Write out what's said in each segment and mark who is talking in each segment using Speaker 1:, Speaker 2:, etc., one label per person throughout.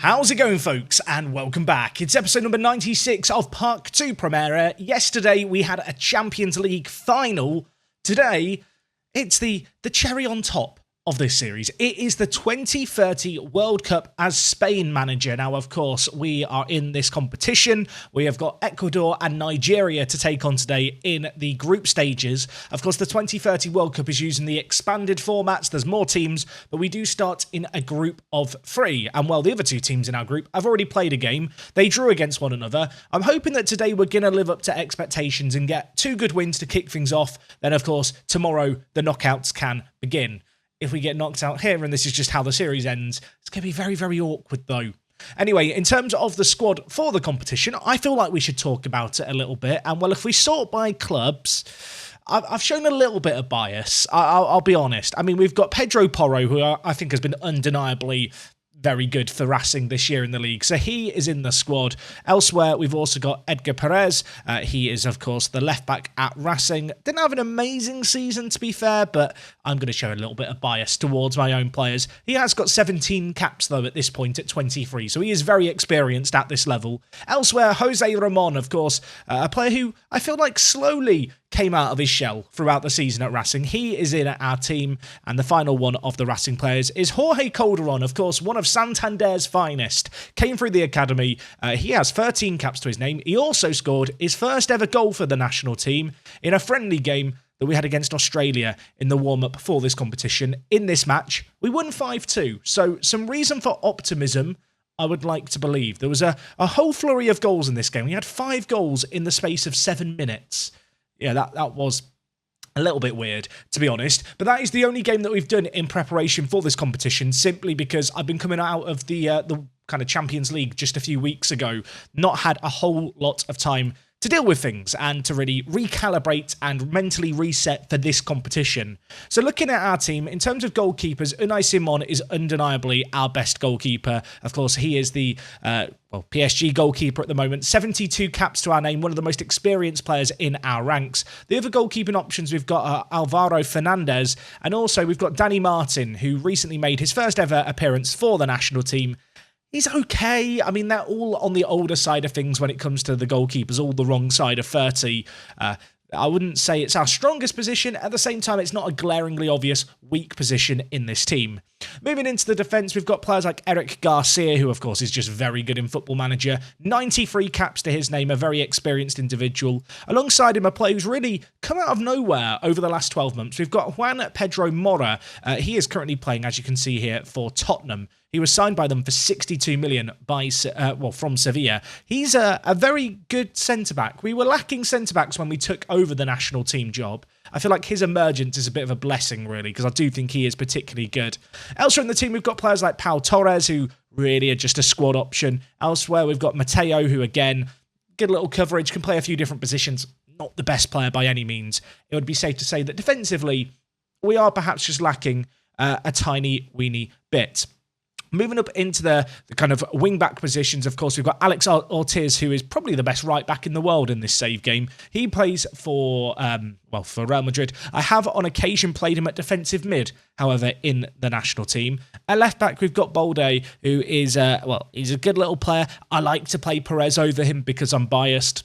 Speaker 1: How's it going, folks, and welcome back. It's episode number 96 of Park 2 Primera. Yesterday, we had a Champions League final. Today, it's the cherry on top of this series. It is the 2030 World Cup as Spain manager. Now, of course, we are in this competition. We have got Ecuador and Nigeria to take on today in the group stages. Of course, the 2030 World Cup is using the expanded formats. There's more teams, but we do start in a group of 3. And while the other 2 teams in our group have already played a game, they drew against one another. I'm hoping that today we're going to live up to expectations and get 2 good wins to kick things off. Then, of course, tomorrow the knockouts can begin. If we get knocked out here, and this is just how the series ends, it's going to be very, very awkward, though. Anyway, in terms of the squad for the competition, I feel like we should talk about it a little bit. And, well, if we sort by clubs, I've shown a little bit of bias. I'll be honest. I mean, we've got Pedro Porro, who I think has been undeniably very good for Racing this year in the league. So he is in the squad. Elsewhere, we've also got Edgar Perez. He is, of course, the left-back at Racing. Didn't have an amazing season, to be fair, but I'm going to show a little bit of bias towards my own players. He has got 17 caps, though, at this point at 23, so he is very experienced at this level. Elsewhere, Jose Ramon, of course, a player who I feel like slowly came out of his shell throughout the season at Racing. He is in our team, and the final one of the Racing players is Jorge Calderon, of course, one of Santander's finest. Came through the academy. He has 13 caps to his name. He also scored his first ever goal for the national team in a friendly game that we had against Australia in the warm-up for this competition. In this match, we won 5-2, so some reason for optimism, I would like to believe. There was a whole flurry of goals in this game. We had 5 goals in the space of 7 minutes. Yeah, that was a little bit weird, to be honest. But that is the only game that we've done in preparation for this competition, simply because I've been coming out of the kind of Champions League just a few weeks ago, not had a whole lot of time to deal with things and to really recalibrate and mentally reset for this competition. So looking at our team, in terms of goalkeepers, Unai Simon is undeniably our best goalkeeper. Of course, he is the PSG goalkeeper at the moment. 72 caps to our name, one of the most experienced players in our ranks. The other goalkeeping options we've got are Alvaro Fernandez, and also we've got Danny Martin, who recently made his first ever appearance for the national team. He's okay. I mean, they're all on the older side of things when it comes to the goalkeepers, all the wrong side of 30. I wouldn't say it's our strongest position. At the same time, it's not a glaringly obvious weak position in this team. Moving into the defence, we've got players like Eric Garcia, who, of course, is just very good in Football Manager. 93 caps to his name, a very experienced individual. Alongside him, a player who's really come out of nowhere over the last 12 months. We've got Juan Pedro Mora. He is currently playing, as you can see here, for Tottenham. He was signed by them for 62 million from Sevilla. He's a very good centre-back. We were lacking centre-backs when we took over the national team job. I feel like his emergence is a bit of a blessing, really, because I do think he is particularly good. Elsewhere in the team, we've got players like Pau Torres, who really are just a squad option. Elsewhere, we've got Mateo, who, again, good little coverage, can play a few different positions. Not the best player by any means. It would be safe to say that defensively, we are perhaps just lacking a tiny, weeny bit. Moving up into the kind of wing-back positions, of course, we've got Alex Ortiz, who is probably the best right-back in the world in this save game. He plays for Real Madrid. I have, on occasion, played him at defensive mid, however, in the national team. At left-back, we've got Balde, who is, he's a good little player. I like to play Perez over him because I'm biased.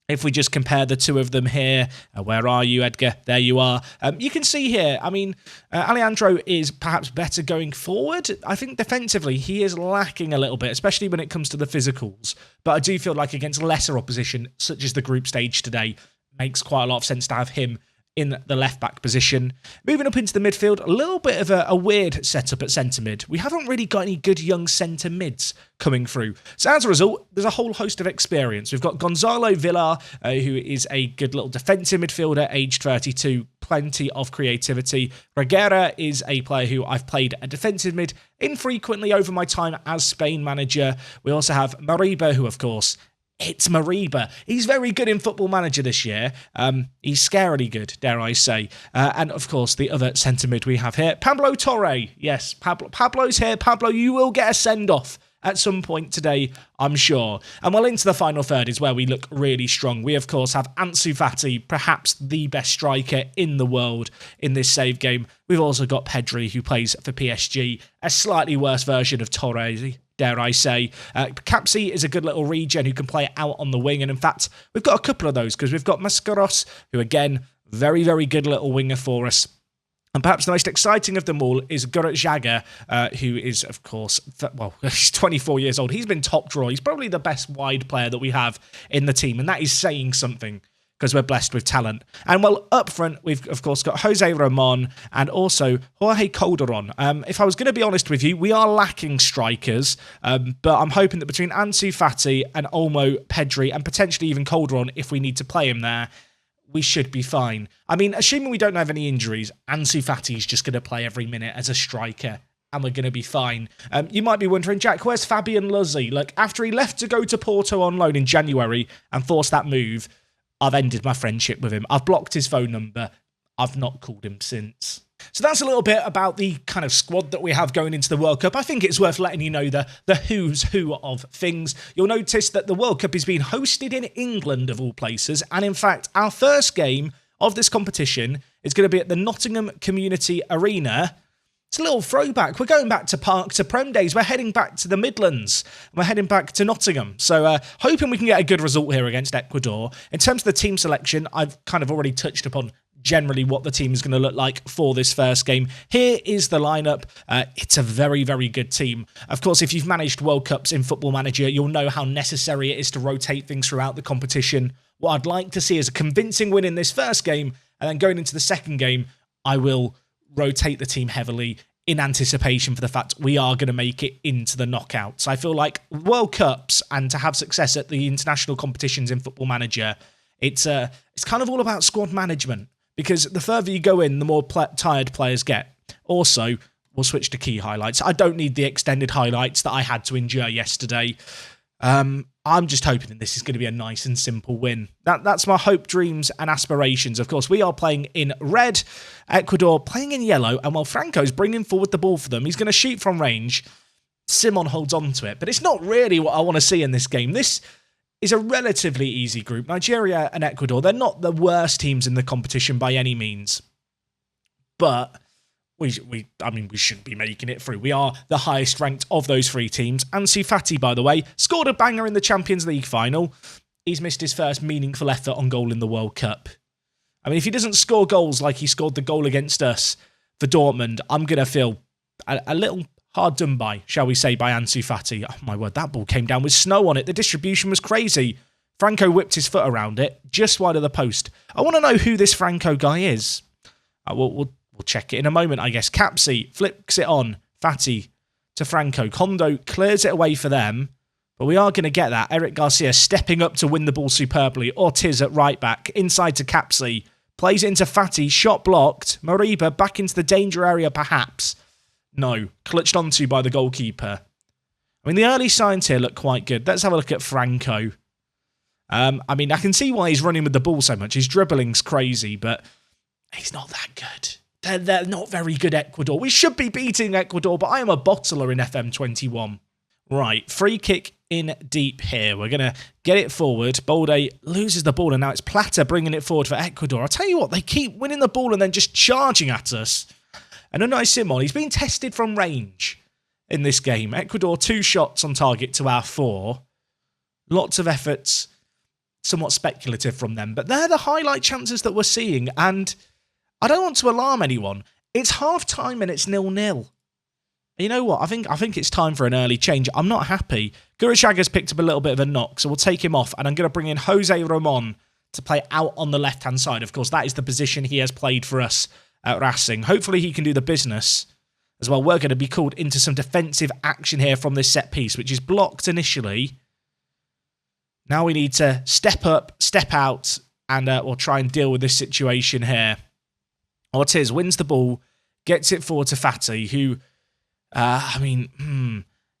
Speaker 1: If we just compare the two of them here, where are you, Edgar? There you are. You can see here, I mean, Alejandro is perhaps better going forward. I think defensively, he is lacking a little bit, especially when it comes to the physicals. But I do feel like against lesser opposition, such as the group stage today, makes quite a lot of sense to have him in the left-back position. Moving up into the midfield, a little bit of a weird setup at centre-mid. We haven't really got any good young centre-mids coming through. So as a result, there's a whole host of experience. We've got Gonzalo Villar, who is a good little defensive midfielder, aged 32, plenty of creativity. Reguera is a player who I've played a defensive mid infrequently over my time as Spain manager. We also have Mariba, who, of course, it's Mariba. He's very good in Football Manager this year. He's scarily good, dare I say. And, of course, the other centre mid we have here, Pablo Torre. Yes, Pablo's here. Pablo, you will get a send-off at some point today, I'm sure. And well, into the final third is where we look really strong. We, of course, have Ansu Fati, perhaps the best striker in the world in this save game. We've also got Pedro, who plays for PSG, a slightly worse version of Torre. dare I say. Capsi is a good little regen who can play out on the wing, and in fact, we've got a couple of those, because we've got Mascaros, who again, very, very good little winger for us. And perhaps the most exciting of them all is Gurut Jaga, who is, of course, he's 24 years old. He's been top draw. He's probably the best wide player that we have in the team, and that is saying something, because we're blessed with talent. And well, up front, we've, of course, got Jose Ramon and also Jorge Calderon. If I was going to be honest with you, we are lacking strikers, but I'm hoping that between Ansu Fati and Olmo, Pedri, and potentially even Calderon, if we need to play him there, we should be fine. I mean, assuming we don't have any injuries, Ansu Fati is just going to play every minute as a striker, and we're going to be fine. You might be wondering, Jack, where's Fabian Luzzi? Look, after he left to go to Porto on loan in January and forced that move, I've ended my friendship with him. I've blocked his phone number. I've not called him since. So that's a little bit about the kind of squad that we have going into the World Cup. I think it's worth letting you know the who's who of things. You'll notice that the World Cup is being hosted in England, of all places. And in fact, our first game of this competition is going to be at the Nottingham Community Arena. It's a little throwback. We're going back to Park to Prem days. We're heading back to the Midlands. We're heading back to Nottingham. So hoping we can get a good result here against Ecuador. In terms of the team selection, I've kind of already touched upon generally what the team is going to look like for this first game. Here is the lineup. It's a very, very good team. Of course, if you've managed World Cups in Football Manager, you'll know how necessary it is to rotate things throughout the competition. What I'd like to see is a convincing win in this first game, and then going into the second game, I will rotate the team heavily in anticipation for the fact we are going to make it into the knockouts. I feel like World Cups and to have success at the international competitions in Football Manager, it's kind of all about squad management, because the further you go in, the more tired players get. Also, we'll switch to key highlights. I don't need the extended highlights that I had to endure yesterday. I'm just hoping that this is going to be a nice and simple win. That's my hope, dreams, and aspirations. Of course, we are playing in red, Ecuador playing in yellow, and while Franco's bringing forward the ball for them, he's going to shoot from range. Simon holds on to it, but it's not really what I want to see in this game. This is a relatively easy group. Nigeria and Ecuador, they're not the worst teams in the competition by any means, but we shouldn't be making it through. We are the highest ranked of those three teams. Ansu Fati, by the way, scored a banger in the Champions League final. He's missed his first meaningful effort on goal in the World Cup. I mean, if he doesn't score goals like he scored the goal against us for Dortmund, I'm going to feel a little hard done by, shall we say, by Ansu Fati. Oh my word, that ball came down with snow on it. The distribution was crazy. Franco whipped his foot around it, just wide of the post. I want to know who this Franco guy is. We'll check it in a moment, I guess. Capsi flips it on. Fati to Franco. Kondo clears it away for them. But we are going to get that. Eric Garcia stepping up to win the ball superbly. Ortiz at right back. Inside to Capsi. Plays it into Fati. Shot blocked. Moriba back into the danger area perhaps. No. Clutched onto by the goalkeeper. I mean, the early signs here look quite good. Let's have a look at Franco. I mean, I can see why he's running with the ball so much. His dribbling's crazy, but he's not that good. They're not very good, Ecuador. We should be beating Ecuador, but I am a bottler in FM21. Right, free kick in deep here. We're going to get it forward. Bolde loses the ball, and now it's Plata bringing it forward for Ecuador. I'll tell you what, they keep winning the ball and then just charging at us. And Unai Simon, he's been tested from range in this game. Ecuador, 2 shots on target to our 4. Lots of efforts, somewhat speculative from them. But they're the highlight chances that we're seeing, and I don't want to alarm anyone. It's half-time and it's 0-0. You know what? I think it's time for an early change. I'm not happy. Gurishaga's picked up a little bit of a knock, so we'll take him off, and I'm going to bring in Jose Ramon to play out on the left-hand side. Of course, that is the position he has played for us at Racing. Hopefully he can do the business as well. We're going to be called into some defensive action here from this set piece, which is blocked initially. Now we need to step up, step out, and we'll try and deal with this situation here. Ortiz wins the ball, gets it forward to Fati, who,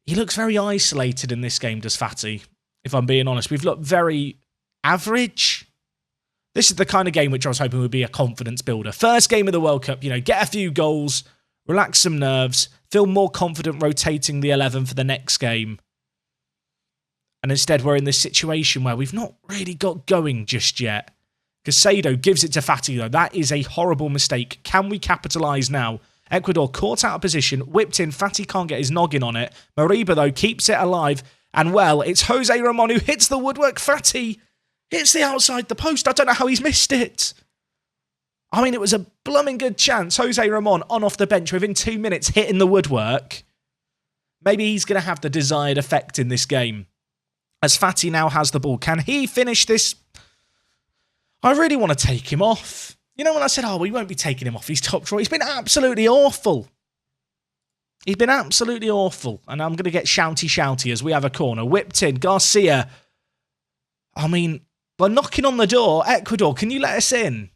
Speaker 1: he looks very isolated in this game, does Fati, if I'm being honest. We've looked very average. This is the kind of game which I was hoping would be a confidence builder. First game of the World Cup, get a few goals, relax some nerves, feel more confident rotating the 11 for the next game. And instead we're in this situation where we've not really got going just yet. Casado gives it to Fati, though. That is a horrible mistake. Can we capitalise now Ecuador caught out of position, whipped in. Fatty can't get his noggin on it. Moriba, though, keeps it alive. And, well, it's Jose Ramon who hits the woodwork. Fatty hits the outside the post. I don't know how he's missed it. I mean, it was a blooming good chance. Jose Ramon on off the bench within 2 minutes hitting the woodwork. Maybe he's going to have the desired effect in this game. As Fatty now has the ball. Can he finish this? I really want to take him off. You know when I said, we won't be taking him off, he's top drawer. He's been absolutely awful. He's been absolutely awful. And I'm going to get shouty as we have a corner. Whipped in. Garcia. I mean, we're knocking on the door. Ecuador, can you let us in?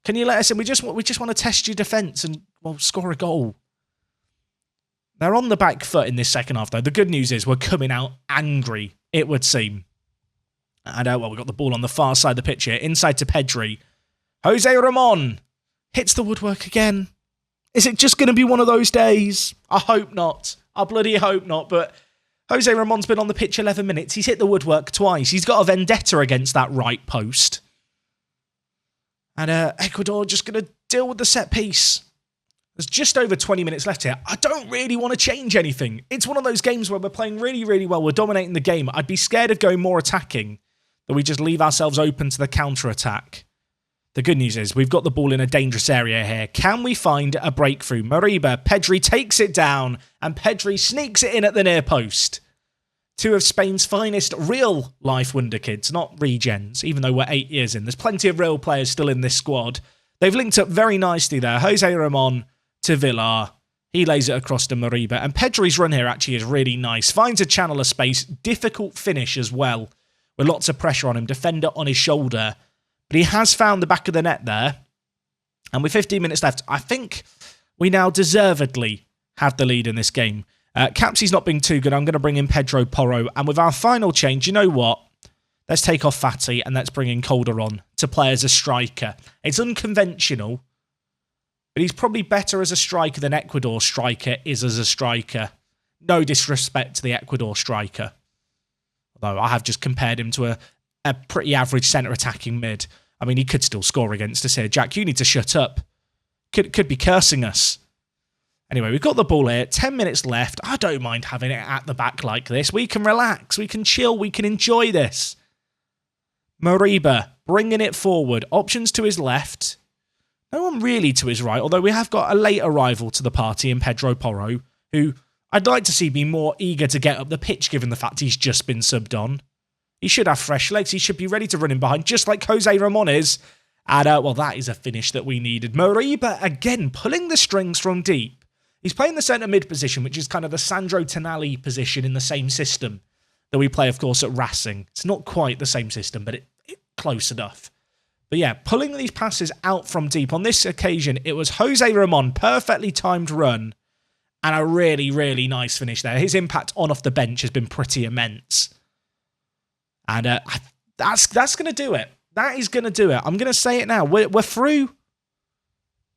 Speaker 1: Can you let us in? We just want to test your defence and, well, score a goal. They're on the back foot in this second half, though. The good news is we're coming out angry, it would seem. And, we've got the ball on the far side of the pitch here. Inside to Pedri. Jose Ramon hits the woodwork again. Is it just going to be one of those days? I hope not. I bloody hope not. But Jose Ramon's been on the pitch 11 minutes. He's hit the woodwork twice. He's got a vendetta against that right post. And Ecuador just going to deal with the set piece. There's just over 20 minutes left here. I don't really want to change anything. It's one of those games where we're playing really, really well. We're dominating the game. I'd be scared of going more attacking, that we just leave ourselves open to the counter-attack. The good news is we've got the ball in a dangerous area here. Can we find a breakthrough? Moriba, Pedri takes it down, and Pedri sneaks it in at the near post. Two of Spain's finest real-life wonder kids, not regens, even though we're 8 years in. There's plenty of real players still in this squad. They've linked up very nicely there. Jose Ramon to Villar. He lays it across to Moriba. And Pedri's run here actually is really nice. Finds a channel of space. Difficult finish as well, with lots of pressure on him. Defender on his shoulder. But he has found the back of the net there. And with 15 minutes left, I think we now deservedly have the lead in this game. Capsy's not being too good. I'm going to bring in Pedro Porro. And with our final change, you know what? Let's take off Fatty and let's bring in Calderon to play as a striker. It's unconventional, but he's probably better as a striker than Ecuador striker is as a striker. No disrespect to the Ecuador striker. Although I have just compared him to a pretty average centre attacking mid. I mean, he could still score against us here. Jack, you need to shut up. Could be cursing us. Anyway, we've got the ball here. 10 minutes left. I don't mind having it at the back like this. We can relax. We can chill. We can enjoy this. Moriba bringing it forward. Options to his left. No one really to his right, although we have got a late arrival to the party in Pedro Porro, who I'd like to see be more eager to get up the pitch given the fact he's just been subbed on. He should have fresh legs. He should be ready to run in behind, just like Jose Ramon is. And, well, that is a finish that we needed. Moriba, again, pulling the strings from deep. He's playing the centre mid position, which is kind of the Sandro Tonali position in the same system that we play, of course, at Racing. It's not quite the same system, but it's close enough. But yeah, pulling these passes out from deep. On this occasion, it was Jose Ramon, perfectly timed run, and a really, really nice finish there. His impact on off the bench has been pretty immense. And that's going to do it. That is going to do it. I'm going to say it now. We're through.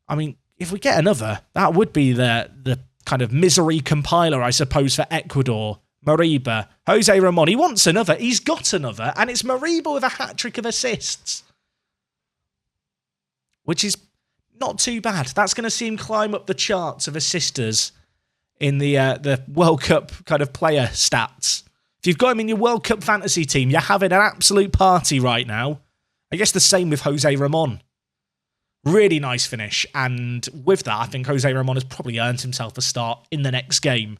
Speaker 1: I mean, if we get another, that would be the kind of misery compiler, I suppose, for Ecuador. Moriba, Jose Ramon. He wants another. He's got another. And it's Moriba with a hat-trick of assists. Which is not too bad. That's going to see him climb up the charts of assisters in the World Cup kind of player stats. If you've got him in your World Cup fantasy team, you're having an absolute party right now. I guess the same with Jose Ramon. Really nice finish. And with that, I think Jose Ramon has probably earned himself a start in the next game,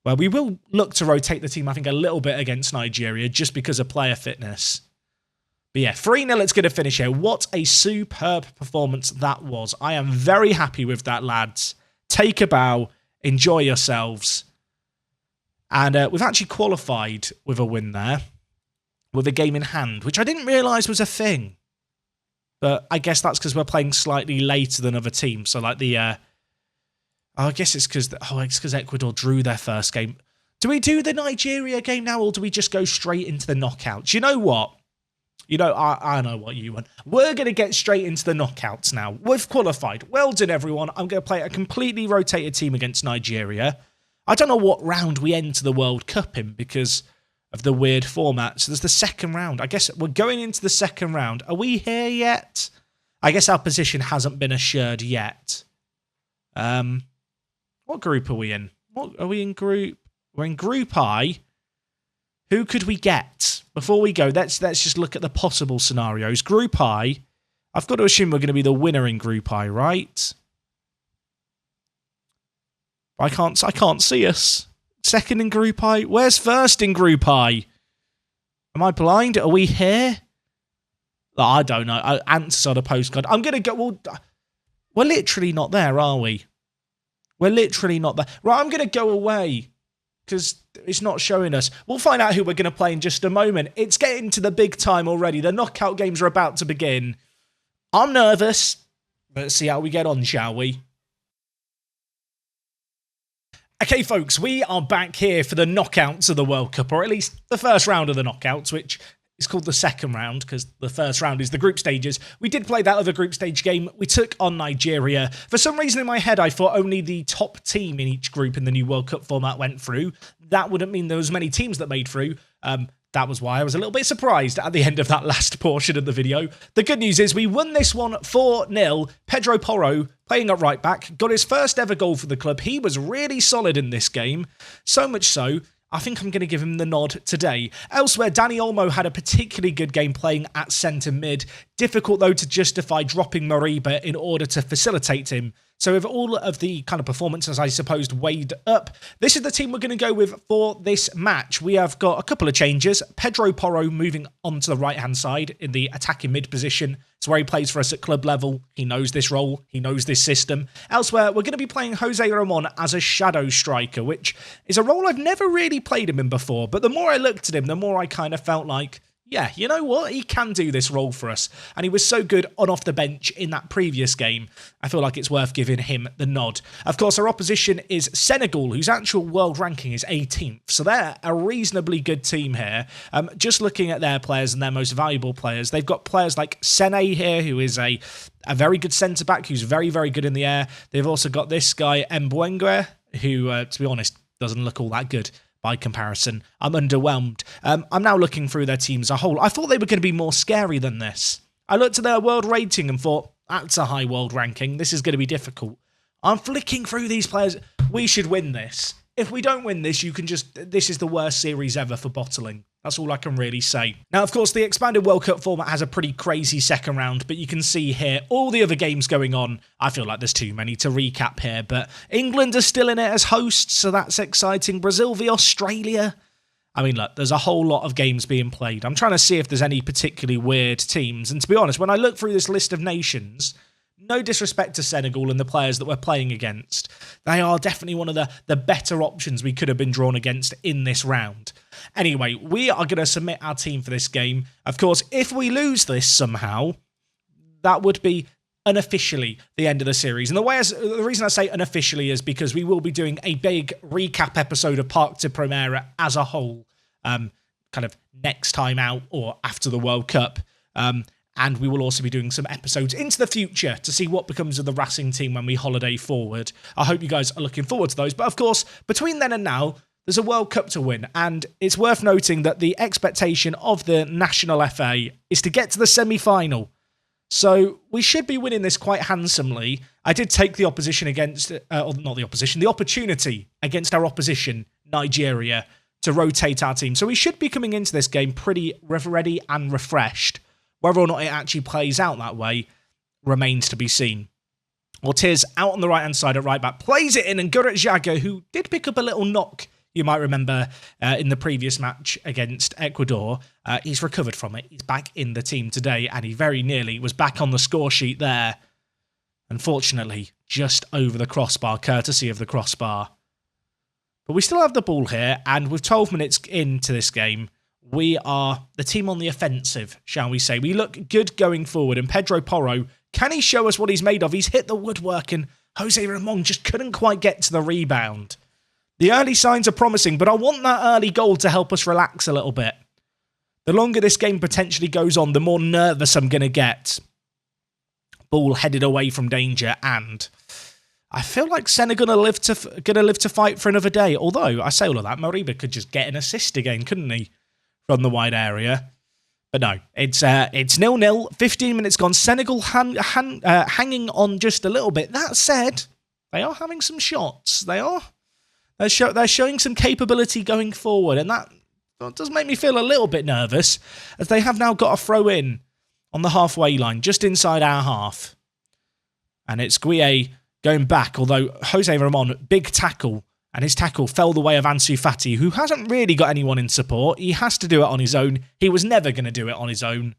Speaker 1: where we will look to rotate the team, I think, a little bit against Nigeria, just because of player fitness. But yeah, 3-0, it's going to finish here. What a superb performance that was. I am very happy with that, lads. Take a bow. Enjoy yourselves. And we've actually qualified with a win there, with a game in hand, which I didn't realise was a thing. But I guess that's because we're playing slightly later than other teams. So like I guess it's because Ecuador drew their first game. Do we do the Nigeria game now, or do we just go straight into the knockouts? You know what? I know what you want. We're going to get straight into the knockouts now. We've qualified. Well done, everyone. I'm going to play a completely rotated team against Nigeria. I don't know what round we enter the World Cup in because of the weird format. So there's the second round. I guess we're going into the second round. Are we here yet? I guess our position hasn't been assured yet. What group are we in? What are we in group? We're in Group I. Who could we get? Before we go, let's just look at the possible scenarios. Group I. I've got to assume we're going to be the winner in Group I, right? I can't see us. Second in Group I. Where's first in Group I? Am I blind? Are we here? Oh, I don't know. Answers on a postcard. I'm going to go... Well, we're literally not there, are we? We're literally not there. Right, I'm going to go away because it's not showing us. We'll find out who we're going to play in just a moment. It's getting to the big time already. The knockout games are about to begin. I'm nervous. Let's see how we get on, shall we? Okay, folks, we are back here for the knockouts of the World Cup, or at least the first round of the knockouts, which is called the second round because the first round is the group stages. We did play that other group stage game. We took on Nigeria. For some reason in my head, I thought only the top team in each group in the new World Cup format went through. That wouldn't mean there was many teams that made through. That was why I was a little bit surprised at the end of that last portion of the video. The good news is we won this one 4-0. Pedro Porro, playing at right back, got his first ever goal for the club. He was really solid in this game. So much so, I think I'm going to give him the nod today. Elsewhere, Dani Olmo had a particularly good game playing at centre mid. Difficult, though, to justify dropping Moriba in order to facilitate him. So with all of the kind of performances, I suppose, weighed up, this is the team we're going to go with for this match. We have got a couple of changes. Pedro Porro moving onto the right-hand side in the attacking mid position. It's where he plays for us at club level. He knows this role. He knows this system. Elsewhere, we're going to be playing Jose Ramon as a shadow striker, which is a role I've never really played him in before. But the more I looked at him, the more I kind of felt like, yeah, you know what? He can do this role for us. And he was so good on off the bench in that previous game. I feel like it's worth giving him the nod. Of course, our opposition is Senegal, whose actual world ranking is 18th. So they're a reasonably good team here. Just looking at their players and their most valuable players, they've got players like Sene here, who is a very good centre-back, who's very, very good in the air. They've also got this guy, Mbwengue, who, to be honest, doesn't look all that good. By comparison, I'm underwhelmed. I'm now looking through their team as a whole. I thought they were going to be more scary than this. I looked at their world rating and thought, that's a high world ranking. This is going to be difficult. I'm flicking through these players. We should win this. If we don't win this, this is the worst series ever for bottling. That's all I can really say. Now, of course, the expanded World Cup format has a pretty crazy second round, but you can see here all the other games going on. I feel like there's too many to recap here, but England are still in it as hosts, so that's exciting. Brazil v Australia. I mean, look, there's a whole lot of games being played. I'm trying to see if there's any particularly weird teams, and to be honest, when I look through this list of nations, no disrespect to Senegal and the players that we're playing against, they are definitely one of the better options we could have been drawn against in this round. Anyway, we are going to submit our team for this game. Of course, if we lose this somehow, that would be unofficially the end of the series. And the reason I say unofficially is because we will be doing a big recap episode of Park to Primera as a whole, kind of next time out or after the World Cup. And we will also be doing some episodes into the future to see what becomes of the Racing team when we holiday forward. I hope you guys are looking forward to those. But of course, between then and now, there's a World Cup to win. And it's worth noting that the expectation of the National FA is to get to the semi-final. So we should be winning this quite handsomely. I did take the opposition against, the opportunity against our opposition, Nigeria, to rotate our team. So we should be coming into this game pretty ready and refreshed. Whether or not it actually plays out that way remains to be seen. Ortiz out on the right-hand side at right-back, plays it in, and Gurrit Xhaka, who did pick up a little knock, you might remember, in the previous match against Ecuador, he's recovered from it. He's back in the team today, and he very nearly was back on the score sheet there. Unfortunately, just over the crossbar, courtesy of the crossbar. But we still have the ball here, and with 12 minutes into this game, we are the team on the offensive, shall we say. We look good going forward, and Pedro Porro, can he show us what he's made of? He's hit the woodwork, and Jose Ramon just couldn't quite get to the rebound. The early signs are promising, but I want that early goal to help us relax a little bit. The longer this game potentially goes on, the more nervous I'm going to get. Ball headed away from danger, and I feel like Senegal are going to live to fight for another day. Although, I say all of that, Moriba could just get an assist again, couldn't he? From the wide area. But no, it's 0-0, 15 minutes gone. Senegal hanging on just a little bit. That said, They are having some shots. They are. They're showing some capability going forward, and that does make me feel a little bit nervous, as they have now got a throw in on the halfway line, just inside our half. And it's Guille going back, although Jose Ramon, big tackle, and his tackle fell the way of Ansu Fati, who hasn't really got anyone in support. He has to do it on his own. He was never going to do it on his own.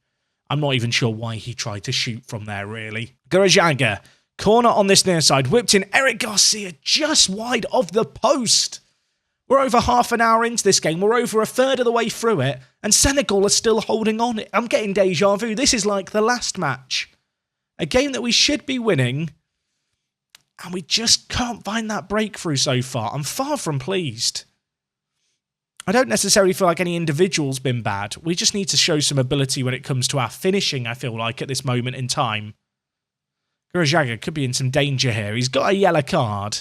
Speaker 1: I'm not even sure why he tried to shoot from there, really. Garajaga, corner on this near side, whipped in. Eric Garcia just wide of the post. We're over half an hour into this game. We're over a third of the way through it, and Senegal are still holding on. I'm getting deja vu. This is like the last match. A game that we should be winning, and we just can't find that breakthrough so far. I'm far from pleased. I don't necessarily feel like any individual's been bad. We just need to show some ability when it comes to our finishing, I feel like, at this moment in time. Garajaga could be in some danger here. He's got a yellow card.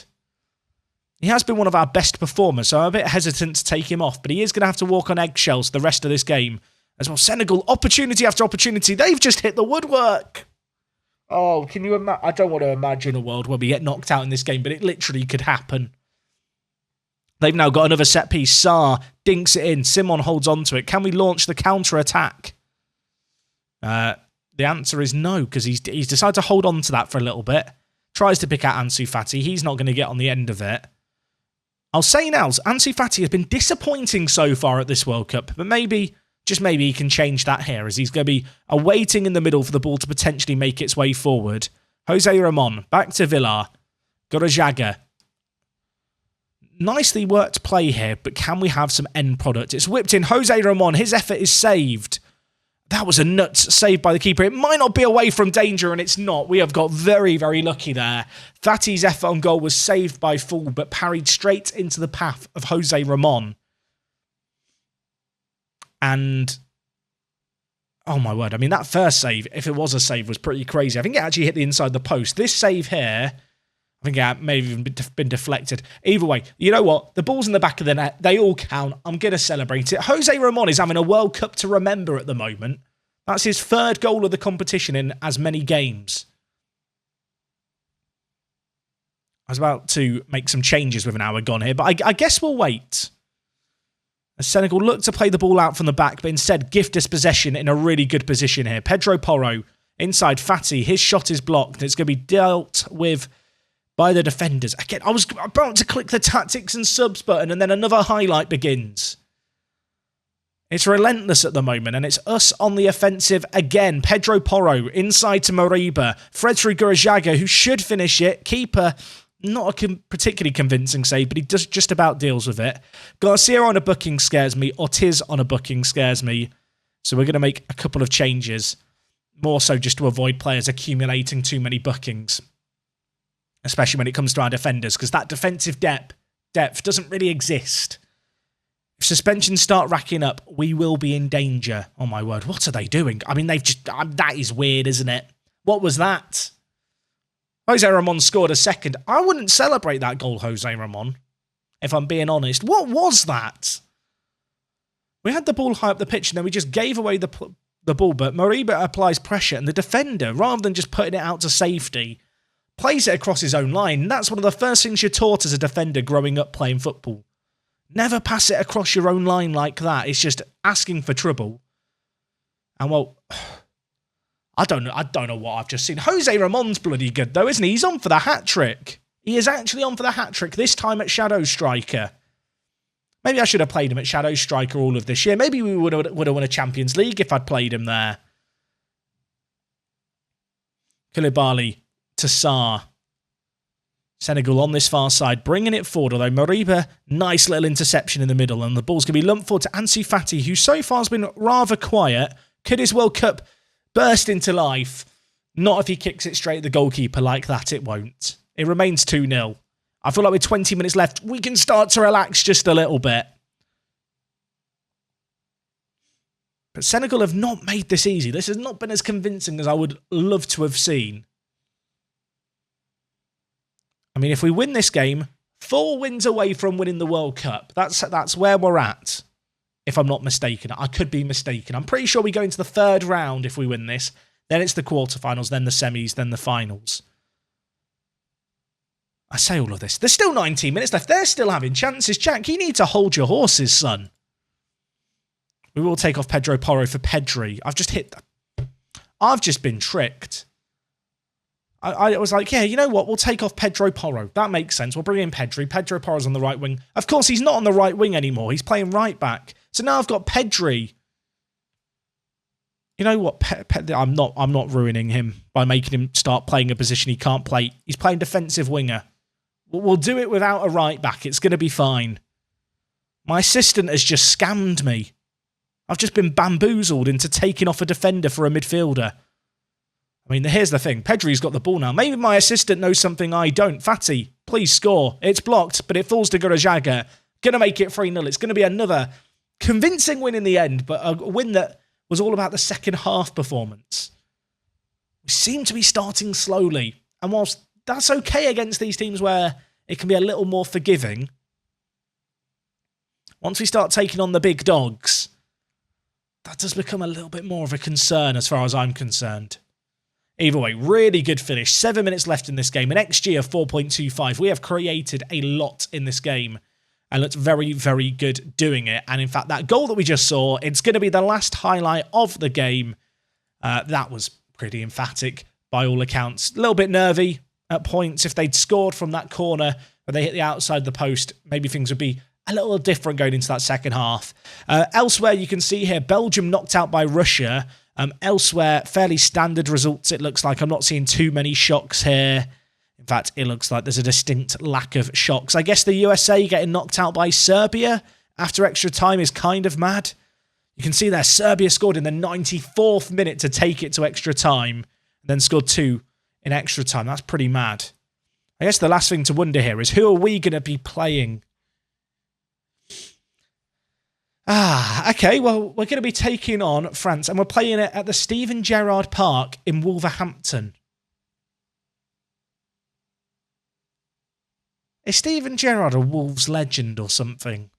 Speaker 1: He has been one of our best performers, so I'm a bit hesitant to take him off, but he is going to have to walk on eggshells the rest of this game. As well, Senegal, opportunity after opportunity. They've just hit the woodwork. Oh, can you imagine? I don't want to imagine a world where we get knocked out in this game, but it literally could happen. They've now got another set piece. Sarr dinks it in. Simon holds on to it. Can we launch the counter-attack? The answer is no, because he's decided to hold on to that for a little bit. Tries to pick out Ansu Fati. He's not going to get on the end of it. I'll say now, Ansu Fati has been disappointing so far at this World Cup, but maybe, just maybe, he can change that here, as he's going to be awaiting in the middle for the ball to potentially make its way forward. Jose Ramon, back to Villar. Garajaga. Nicely worked play here, but can we have some end product? It's whipped in. Jose Ramon, his effort is saved. That was a nuts save by the keeper. It might not be away from danger, and it's not. We have got very, very lucky there. Fati's effort on goal was saved by Full, but parried straight into the path of Jose Ramon. And, oh my word, I mean, that first save, if it was a save, was pretty crazy. I think it actually hit the inside the post. This save here, I think it may have even been deflected. Either way, you know what? The ball's in the back of the net. They all count. I'm going to celebrate it. Jose Ramon is having a World Cup to remember at the moment. That's his third goal of the competition in as many games. I was about to make some changes with an hour gone here, but I guess we'll wait. As Senegal look to play the ball out from the back, but instead gift us possession in a really good position here. Pedro Porro inside Fati. His shot is blocked. It's going to be dealt with by the defenders. Again, I was about to click the tactics and subs button, and then another highlight begins. It's relentless at the moment, and it's us on the offensive again. Pedro Porro inside to Moriba. Fred through Garajaga, who should finish it. Keeper, not a particularly convincing save, but he just about deals with it. Garcia on a booking scares me. Ortiz on a booking scares me. So we're going to make a couple of changes. More so just to avoid players accumulating too many bookings. Especially when it comes to our defenders, because that defensive depth doesn't really exist. If suspensions start racking up, we will be in danger. Oh my word, what are they doing? I mean, they've just... that is weird, isn't it? What was that? Jose Ramon scored a second. I wouldn't celebrate that goal, Jose Ramon, if I'm being honest. What was that? We had the ball high up the pitch, and then we just gave away the ball, but Moriba applies pressure, and the defender, rather than just putting it out to safety, plays it across his own line. And that's one of the first things you're taught as a defender growing up playing football. Never pass it across your own line like that. It's just asking for trouble. And well, I don't know what I've just seen. Jose Ramon's bloody good though, isn't he? He's on for the hat-trick. He is actually on for the hat-trick, this time at Shadow Striker. Maybe I should have played him at Shadow Striker all of this year. Maybe we would have won a Champions League if I'd played him there. Koulibaly to Sarr. Senegal on this far side, bringing it forward, although Moriba, nice little interception in the middle, and the ball's going to be lumped forward to Ansu Fati, who so far has been rather quiet. Could his World Cup burst into life? Not if he kicks it straight at the goalkeeper like that, it won't. It remains 2-0. I feel like with 20 minutes left, we can start to relax just a little bit. But Senegal have not made this easy. This has not been as convincing as I would love to have seen. I mean, if we win this game, 4 wins away from winning the World Cup. That's where we're at, if I'm not mistaken. I could be mistaken. I'm pretty sure we go into the 3rd round if we win this. Then it's the quarterfinals, then the semis, then the finals. I say all of this. There's still 19 minutes left. They're still having chances. Jack, you need to hold your horses, son. We will take off Pedro Porro for Pedri. I've just been tricked. I was like, yeah, you know what? We'll take off Pedro Porro. That makes sense. We'll bring in Pedri. Pedro Porro's on the right wing. Of course, he's not on the right wing anymore. He's playing right back. So now I've got Pedri. You know what? I'm not ruining him by making him start playing a position he can't play. He's playing defensive winger. We'll do it without a right back. It's going to be fine. My assistant has just scammed me. I've just been bamboozled into taking off a defender for a midfielder. I mean, here's the thing. Pedri's got the ball now. Maybe my assistant knows something I don't. Fatty, please score. It's blocked, but it falls to Garajaga. Going to make it 3-0. It's going to be another convincing win in the end, but a win that was all about the second half performance. We seem to be starting slowly. And whilst that's okay against these teams where it can be a little more forgiving, once we start taking on the big dogs, that does become a little bit more of a concern as far as I'm concerned. Either way, really good finish. 7 minutes left in this game. An XG of 4.25. We have created a lot in this game and looked very, very good doing it. And in fact, that goal that we just saw, it's going to be the last highlight of the game. That was pretty emphatic by all accounts. A little bit nervy at points. If they'd scored from that corner where they hit the outside of the post, maybe things would be a little different going into that second half. Elsewhere, you can see here, Belgium knocked out by Russia. Elsewhere, fairly standard results, it looks like. I'm not seeing too many shocks here. In fact, it looks like there's a distinct lack of shocks. I guess the USA getting knocked out by Serbia after extra time is kind of mad. You can see there, Serbia scored in the 94th minute to take it to extra time, and then scored 2 in extra time. That's pretty mad. I guess the last thing to wonder here is, who are we going to be playing? Okay, well, we're going to be taking on France, and we're playing it at the Steven Gerrard Park in Wolverhampton. Is Steven Gerrard a Wolves legend or something?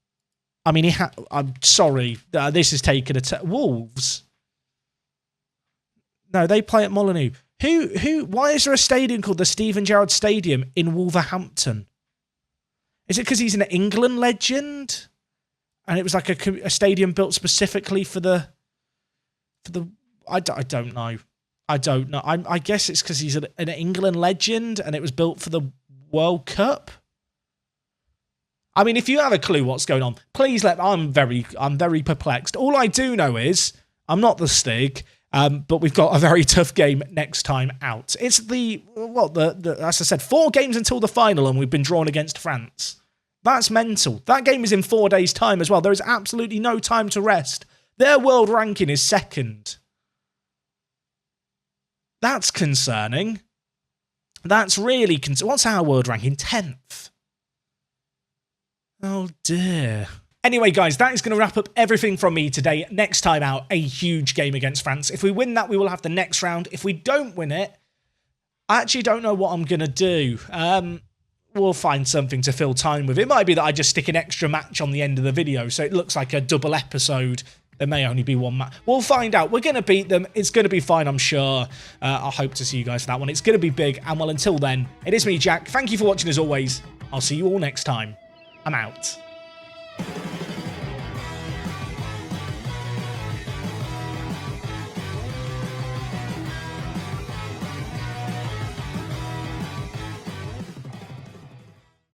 Speaker 1: I mean, I'm sorry, this is taking a Wolves? No, they play at Molineux. Why is there a stadium called the Steven Gerrard Stadium in Wolverhampton? Is it because he's an England legend? And it was like a stadium built specifically for the. I don't know. I don't know. I guess it's because he's an England legend and it was built for the World Cup. I mean, if you have a clue what's going on, please let. I'm very perplexed. All I do know is I'm not the Stig, but we've got a very tough game next time out. It's the as I said, 4 games until the final, and we've been drawn against France. That's mental. That game is in 4 days' time as well. There is absolutely no time to rest. Their world ranking is 2nd. That's concerning. That's really concerning. What's our world ranking? 10th. Oh dear. Anyway, guys, that is going to wrap up everything from me today. Next time out, a huge game against France. If we win that, we will have the next round. If we don't win it, I actually don't know what I'm going to do. We'll find something to fill time with. It might be that I just stick an extra match on the end of the video, so it looks like a double episode. There may only be 1 match. We'll find out. We're going to beat them. It's going to be fine, I'm sure. I hope to see you guys for that one. It's going to be big. And well, until then, it is me, Jack. Thank you for watching as always. I'll see you all next time. I'm out.